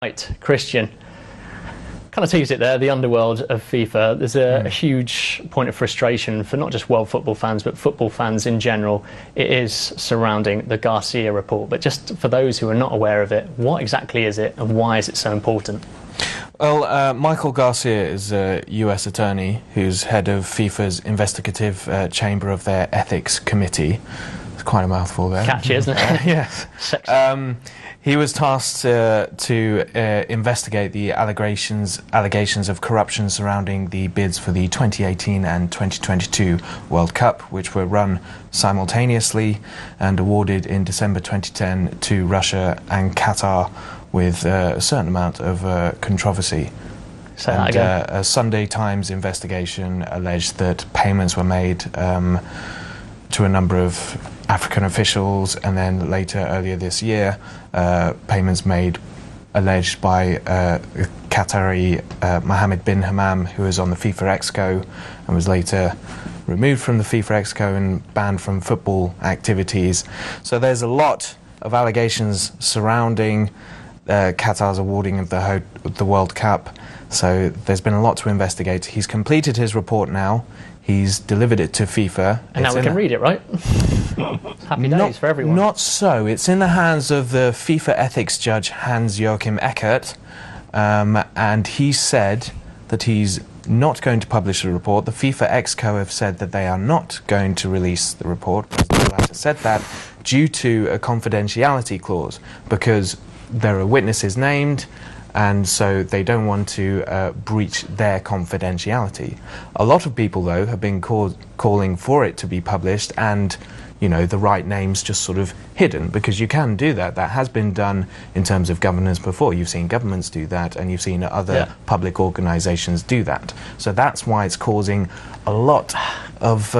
Right, Christian. Kind of teased it there, the underworld of FIFA. There's a huge point of frustration for not just world football fans, but football fans in general. It is surrounding the Garcia report. But just for those who are not aware of it, what exactly is it and why is it so important? Well, Michael Garcia is a US attorney who's head of FIFA's investigative chamber of their ethics committee. It's quite a mouthful there. Catchy, isn't it? Yes. He was tasked to investigate the allegations of corruption surrounding the bids for the 2018 and 2022 World Cup, which were run simultaneously and awarded in December 2010 to Russia and Qatar, with a certain amount of controversy. A Sunday Times investigation alleged that payments were made to a number of African officials, and then later, earlier this year, payments made alleged by Qatari Mohammed bin Hammam, who was on the FIFA Exco and was later removed from the FIFA Exco and banned from football activities. So there's a lot of allegations surrounding Qatar's awarding of the World Cup. So there's been a lot to investigate. He's completed his report now. He's delivered it to FIFA. And now we can read it, right? Happy days for everyone. Not so. It's in the hands of the FIFA ethics judge, Hans-Joachim Eckert, and he said that he's not going to publish the report. The FIFA Exco have said that they are not going to release the report. The latter said that due to a confidentiality clause, because there are witnesses named, and so they don't want to breach their confidentiality. A lot of people, though, have been calling for it to be published, and you know, the right names just sort of hidden, because you can do that. That has been done in terms of governance before. You've seen governments do that, and you've seen other public organisations do that. So that's why it's causing a lot of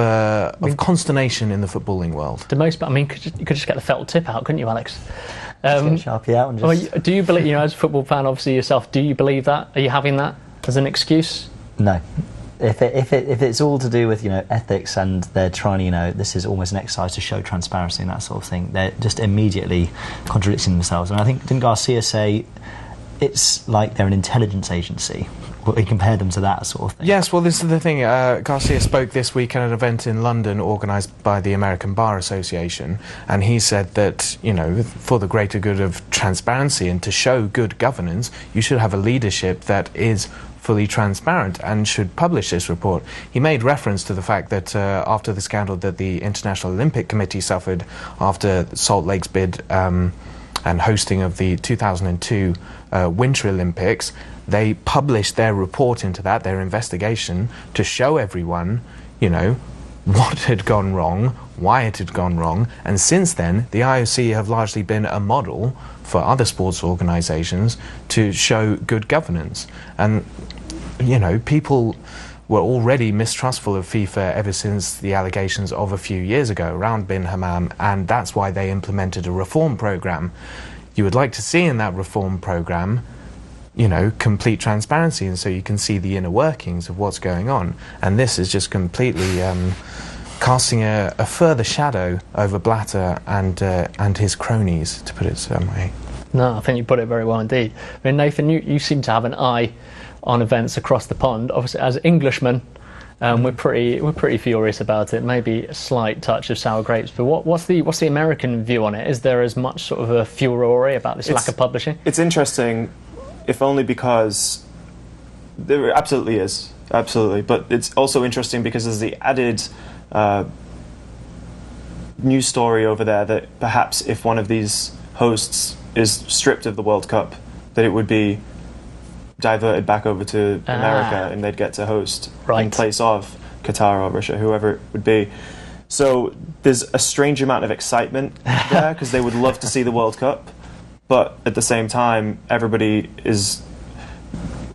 consternation in the footballing world. I mean, you could just get the felt tip out, couldn't you, Alex? Sharpie out and just... Well, do you believe, as a football fan, obviously yourself, do you believe that? Are you having that as an excuse? No. If it's all to do with, ethics, and they're trying to, this is almost an exercise to show transparency and that sort of thing, they're just immediately contradicting themselves. And I think, didn't Garcia say it's like they're an intelligence agency? He compared them to that sort of thing. Yes, well, this is the thing. Garcia spoke this week at an event in London organised by the American Bar Association, and he said that, for the greater good of transparency and to show good governance, you should have a leadership that is fully transparent and should publish this report. He made reference to the fact that after the scandal that the International Olympic Committee suffered after Salt Lake's bid and hosting of the 2002 Winter Olympics, they published their report into that, their investigation, to show everyone, what had gone wrong, why it had gone wrong, and since then the IOC have largely been a model for other sports organisations to show good governance. And people were already mistrustful of FIFA ever since the allegations of a few years ago around bin Hammam, and that's why they implemented a reform programme. You would like to see in that reform programme complete transparency, and so you can see the inner workings of what's going on. And this is just completely casting a further shadow over Blatter and his cronies, to put it some way. No, I think you put it very well indeed. I mean, Nathan, you seem to have an eye on events across the pond. Obviously, as Englishmen, we're pretty furious about it. Maybe a slight touch of sour grapes. But what's the American view on it? Is there as much sort of a furore about this lack of publishing? It's interesting, if only because there absolutely is, absolutely. But it's also interesting because there's the added news story over there that perhaps if one of these hosts is stripped of the World Cup, that it would be diverted back over to America and they'd get to host in place of Qatar or Russia, whoever it would be. So there's a strange amount of excitement there because they would love to see the World Cup, but at the same time everybody is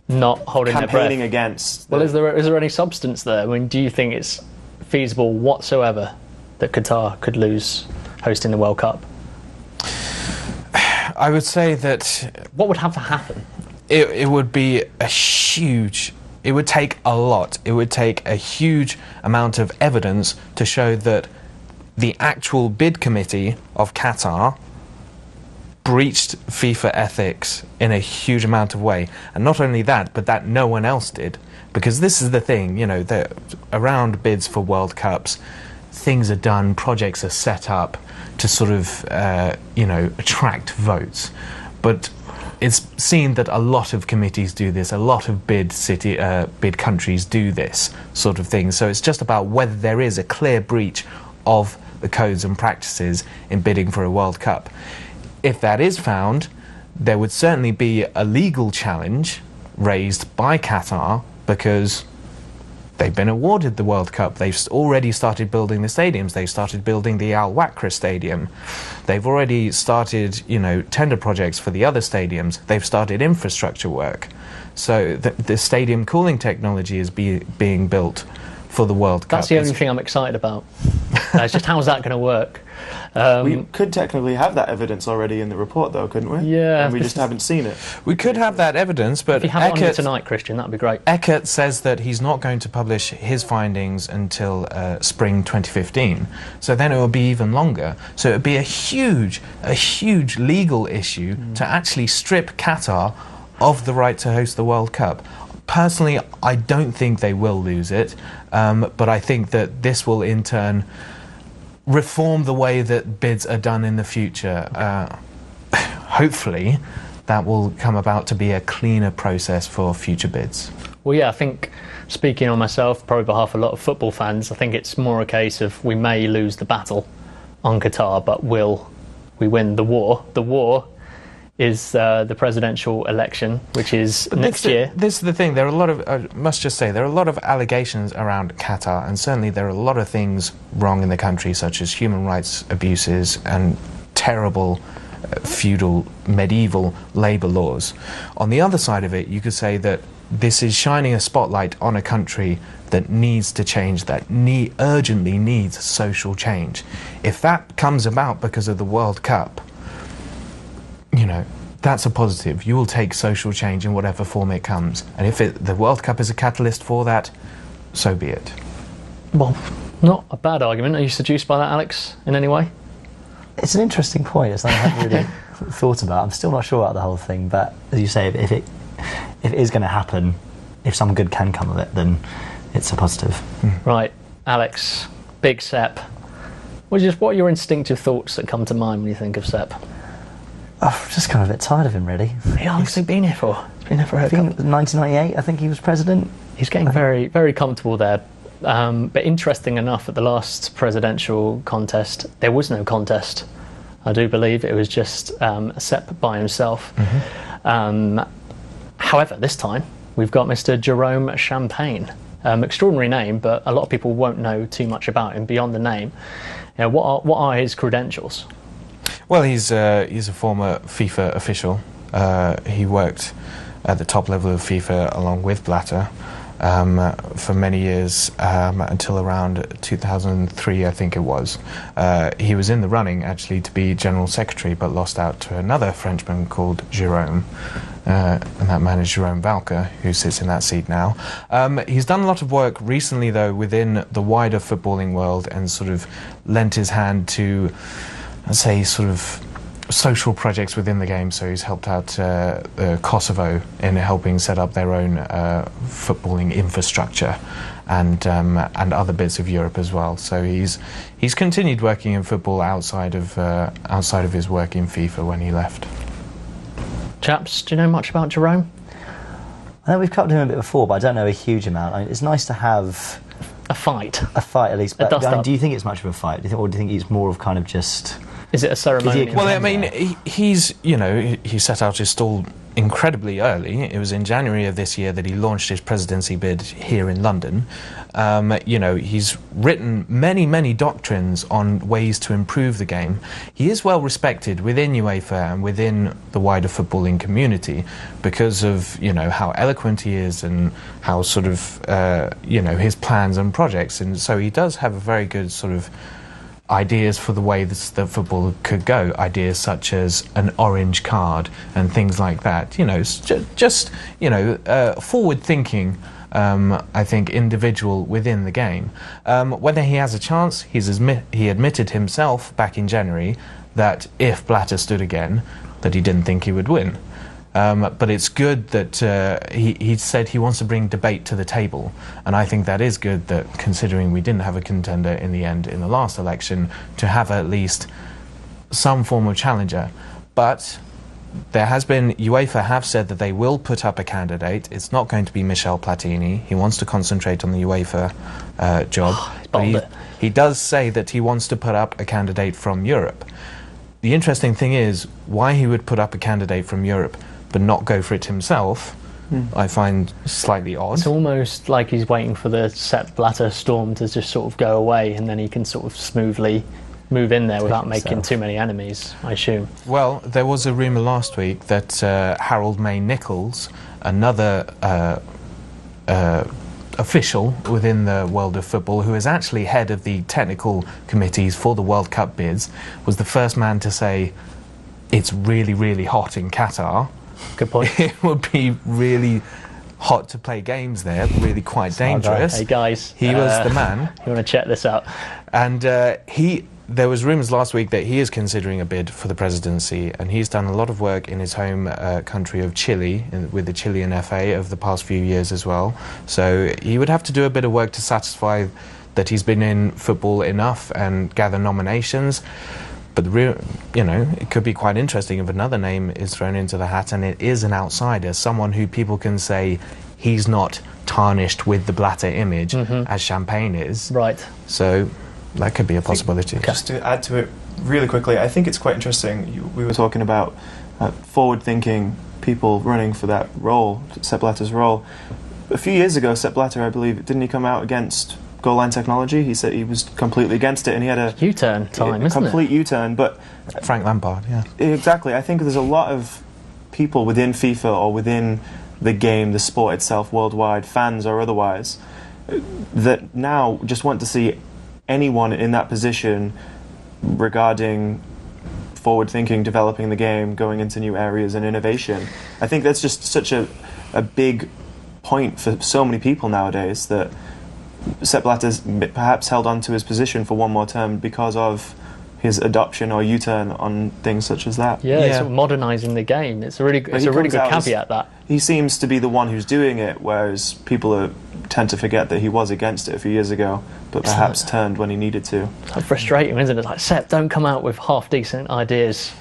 not holding their breath, campaigning against. Well, is there any substance there? I mean, do you think it's feasible whatsoever that Qatar could lose hosting the World Cup? I would say that... What would have to happen? It would be a huge It would take a lot. It would take a huge amount of evidence to show that the actual bid committee of Qatar breached FIFA ethics in a huge amount of way. And not only that, but that no one else did. Because this is the thing, you know, around bids for World Cups, things are done, projects are set up to sort of, you know, attract votes. But it's seen that a lot of committees do this, a lot of bid countries do this sort of thing. So it's just about whether there is a clear breach of the codes and practices in bidding for a World Cup. If that is found, there would certainly be a legal challenge raised by Qatar, because they've been awarded the World Cup. They've already started building the stadiums. They've started building the Al Wakra Stadium. They've already started, you know, tender projects for the other stadiums. They've started infrastructure work. So the stadium cooling technology is being built for the World Cup. That's the only thing I'm excited about. It's just how's that going to work? We could technically have that evidence already in the report, though, couldn't we? Yeah. And we just haven't seen it. We could have that evidence, but if you have it on here tonight, Christian, that'd be great. Eckert says that he's not going to publish his findings until spring 2015. So then it will be even longer. So it would be a huge legal issue to actually strip Qatar of the right to host the World Cup. Personally, I don't think they will lose it, but I think that this will in turn reform the way that bids are done in the future. Hopefully, that will come about to be a cleaner process for future bids. Well, yeah, I think, speaking on myself, probably on behalf of a lot of football fans, I think it's more a case of we may lose the battle on Qatar, but will we win the war? The war is the presidential election, which is next year. This is the thing. There are a lot of, I must just say, there are a lot of allegations around Qatar, and certainly there are a lot of things wrong in the country, such as human rights abuses and terrible feudal, medieval labour laws. On the other side of it, you could say that this is shining a spotlight on a country that needs to change, that urgently needs social change. If that comes about because of the World Cup, you know, that's a positive. You will take social change in whatever form it comes. And if the World Cup is a catalyst for that, so be it. Well, not a bad argument. Are you seduced by that, Alex, in any way? It's an interesting point. It's something I haven't really thought about. I'm still not sure about the whole thing, but as you say, if it is going to happen, if some good can come of it, then it's a positive. Right, Alex, big Sepp. What are your instinctive thoughts that come to mind when you think of Sepp? I'm just kind of a bit tired of him, really. How long has he been here for? He's been here for 1998, I think he was president. He's getting very, very comfortable there. But interesting enough, at the last presidential contest, there was no contest. I do believe it was just Sepp by himself. However, this time, we've got Mr. Jerome Champagne. Extraordinary name, but a lot of people won't know too much about him beyond the name. You know, what are his credentials? Well, he's a former FIFA official. He worked at the top level of FIFA along with Blatter for many years, until around 2003, I think it was. He was in the running, actually, to be General Secretary, but lost out to another Frenchman called Jérôme, and that man is Jérôme Valcke, who sits in that seat now. He's done a lot of work recently, though, within the wider footballing world, and sort of lent his hand to, I'd say, sort of social projects within the game. So he's helped out Kosovo in helping set up their own footballing infrastructure, and other bits of Europe as well. So he's continued working in football outside of his work in FIFA when he left. Chaps, do you know much about Jerome? I know we've covered him a bit before, but I don't know a huge amount. I mean, it's nice to have a fight at least. But do you think it's much of a fight? Or do you think it's more of kind of just? Is it a ceremony? Well, I mean, he's he set out his stall incredibly early. It was in January of this year that he launched his presidency bid here in London. He's written many doctrines on ways to improve the game. He is well respected within UEFA and within the wider footballing community because of how eloquent he is and how sort of his plans and projects. And so he does have a very good sort of ideas for the way that football could go, ideas such as an orange card and things like that. Just forward thinking I think, individual within the game. Whether he has a chance, he admitted himself back in January that if Blatter stood again, that he didn't think he would win. But it's good that he said he wants to bring debate to the table, and I think that is good, that considering we didn't have a contender in the end in the last election, to have at least some form of challenger. But there has been, UEFA have said that they will put up a candidate. It's not going to be Michel Platini. He wants to concentrate on the UEFA job. But he does say that he wants to put up a candidate from Europe. The interesting thing is why he would put up a candidate from Europe but not go for it himself, I find slightly odd. It's almost like he's waiting for the Sepp Blatter storm to just sort of go away, and then he can sort of smoothly move in there without making too many enemies, I assume. Well, there was a rumour last week that Harold May-Nichols, another official within the world of football, who is actually head of the technical committees for the World Cup bids, was the first man to say it's really, really hot in Qatar. Good point. It would be really hot to play games there, really quite dangerous. Hey guys, he was the man. You want to check this out? And there was rumours last week that he is considering a bid for the presidency, and he's done a lot of work in his home country of Chile, with the Chilean FA over the past few years as well. So he would have to do a bit of work to satisfy that he's been in football enough and gather nominations. But it could be quite interesting if another name is thrown into the hat, and it is an outsider, someone who people can say he's not tarnished with the Blatter image as Champagne is. Right. So that could be a possibility. Just to add to it really quickly, I think it's quite interesting. We were talking about forward-thinking people running for that role, Sepp Blatter's role. A few years ago, Sepp Blatter, I believe, didn't he come out against goal line technology? He said he was completely against it, and he had a U-turn time, isn't it? Complete U-turn. But Frank Lampard, yeah. Exactly. I think there's a lot of people within FIFA or within the game, the sport itself, worldwide, fans or otherwise, that now just want to see anyone in that position regarding forward thinking, developing the game, going into new areas and innovation. I think that's just such a big point for so many people nowadays, that Sepp Blatter's perhaps held on to his position for one more term because of his adoption or U-turn on things such as that. Yeah, it's modernising the game. It's a really good caveat, that. He seems to be the one who's doing it, whereas people tend to forget that he was against it a few years ago, but perhaps turned when he needed to. It's like frustrating, isn't it? Like, Sepp, don't come out with half-decent ideas.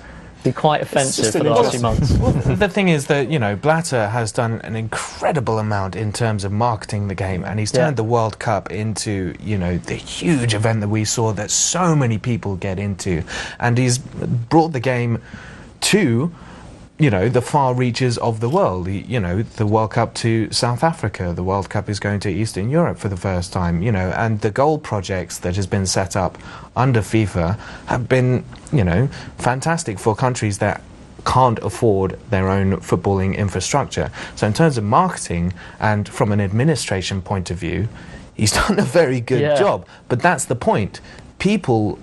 Be quite offensive for the last few months. Well, the thing is that, Blatter has done an incredible amount in terms of marketing the game, and he's turned the World Cup into, the huge event that we saw that so many people get into, and he's brought the game to the far reaches of the world. The World Cup to South Africa, the World Cup is going to Eastern Europe for the first time, and the goal projects that has been set up under FIFA have been, fantastic for countries that can't afford their own footballing infrastructure. So in terms of marketing and from an administration point of view, he's done a very good job. But that's the point. People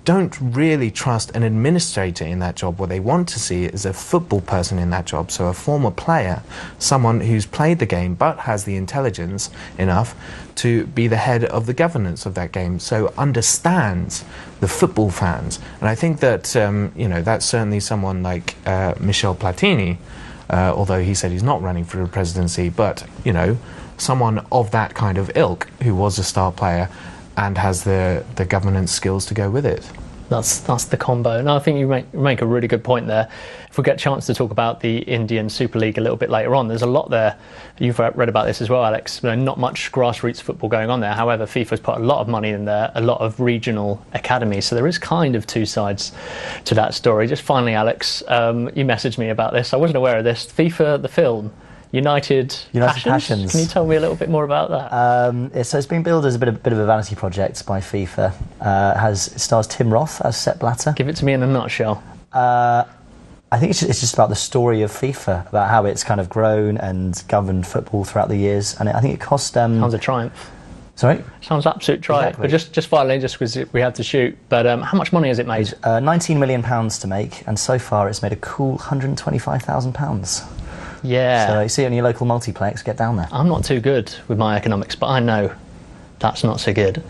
don't really trust an administrator in that job. What they want to see is a football person in that job, so a former player, someone who's played the game but has the intelligence enough to be the head of the governance of that game, so understands the football fans. And I think that that's certainly someone like Michel Platini, although he said he's not running for the presidency, but someone of that kind of ilk who was a star player and has the governance skills to go with it. That's the combo. And I think you make a really good point there. If we get a chance to talk about the Indian Super League a little bit later on, there's a lot there. You've read about this as well, Alex. Not much grassroots football going on there. However, FIFA's put a lot of money in there, a lot of regional academies. So there is kind of two sides to that story. Just finally, Alex, you messaged me about this. I wasn't aware of this. FIFA, the film, United Passions. Can you tell me a little bit more about that? So it's been billed as a bit of a vanity project by FIFA. It stars Tim Roth as Sepp Blatter. Give it to me in a nutshell. I think it's just about the story of FIFA, about how it's kind of grown and governed football throughout the years. And I think it cost... Sounds a triumph. Sorry? Sounds absolute triumph. Exactly. But just finally, just because we had to shoot, but how much money has it made? £19 million to make, and so far it's made a cool £125,000. Yeah. So you see it on your local multiplex, get down there. I'm not too good with my economics, but I know that's not so good.